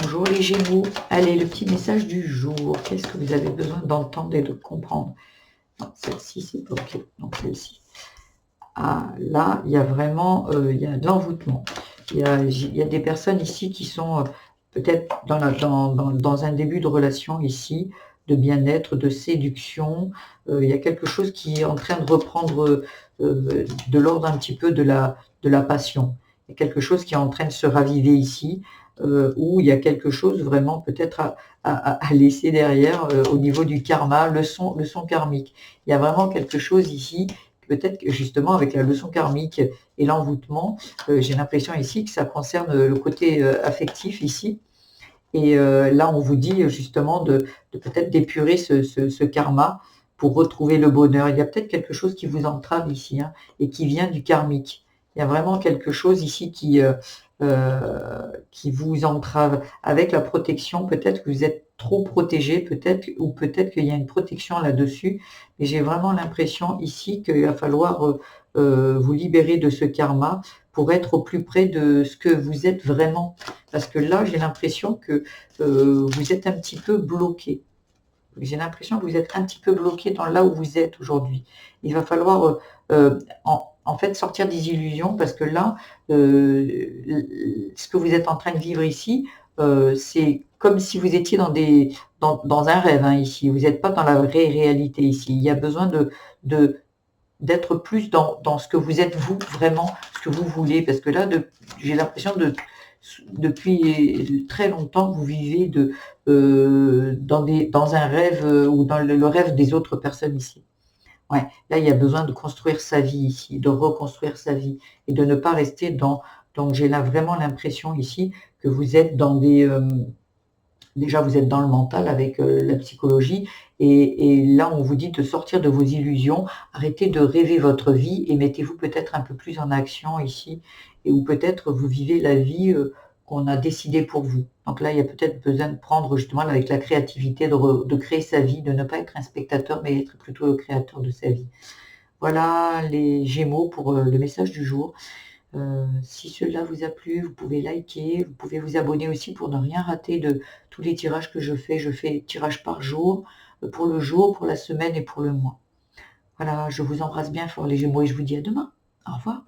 Bonjour les Gémeaux. Allez, le petit message du jour. Qu'est-ce que vous avez besoin d'entendre et de comprendre? Non, celle-ci, c'est pas OK. Donc celle-ci. Ah, là, il y a vraiment il y a de l'envoûtement. Il y a des personnes ici qui sont peut-être dans un début de relation ici, de bien-être, de séduction. Il y a quelque chose qui est en train de reprendre de l'ordre un petit peu de la passion. Il y a quelque chose qui est en train de se raviver ici, où il y a quelque chose vraiment peut-être à laisser derrière au niveau du karma, le son karmique. Il y a vraiment quelque chose ici peut-être que justement avec la leçon karmique et l'envoûtement, j'ai l'impression ici que ça concerne le côté affectif ici. Et là, on vous dit justement de peut-être d'épurer ce karma pour retrouver le bonheur. Il y a peut-être quelque chose qui vous entrave ici et qui vient du karmique. Il y a vraiment quelque chose ici qui vous entrave. Avec la protection, peut-être que vous êtes trop protégé, peut-être, ou peut-être qu'il y a une protection là-dessus. Mais j'ai vraiment l'impression ici qu'il va falloir vous libérer de ce karma pour être au plus près de ce que vous êtes vraiment. Parce que là, j'ai l'impression que vous êtes un petit peu bloqué. J'ai l'impression que vous êtes un petit peu bloqué dans là où vous êtes aujourd'hui. Il va falloir en fait sortir des illusions parce que là, ce que vous êtes en train de vivre ici, c'est comme si vous étiez dans un rêve ici. Vous n'êtes pas dans la vraie réalité ici. Il y a besoin de d'être plus dans ce que vous êtes vous, vraiment, ce que vous voulez. Parce que là, j'ai l'impression depuis très longtemps, vous vivez dans un rêve ou dans le rêve des autres personnes ici. Ouais, là, il y a besoin de construire sa vie ici, de reconstruire sa vie et de ne pas rester donc j'ai là vraiment l'impression ici que vous êtes déjà, vous êtes dans le mental avec la psychologie et là, on vous dit de sortir de vos illusions, arrêtez de rêver votre vie et mettez-vous peut-être un peu plus en action ici et ou peut-être vous vivez la vie qu'on a décidée pour vous. Donc là, il y a peut-être besoin de prendre justement avec la créativité, de créer sa vie, de ne pas être un spectateur, mais être plutôt le créateur de sa vie. Voilà les Gémeaux pour le message du jour. Si cela vous a plu, vous pouvez liker, vous pouvez vous abonner aussi pour ne rien rater de tous les tirages que je fais. Je fais tirage par jour, pour la semaine et pour le mois. Voilà, je vous embrasse bien fort les Gémeaux et je vous dis à demain. Au revoir.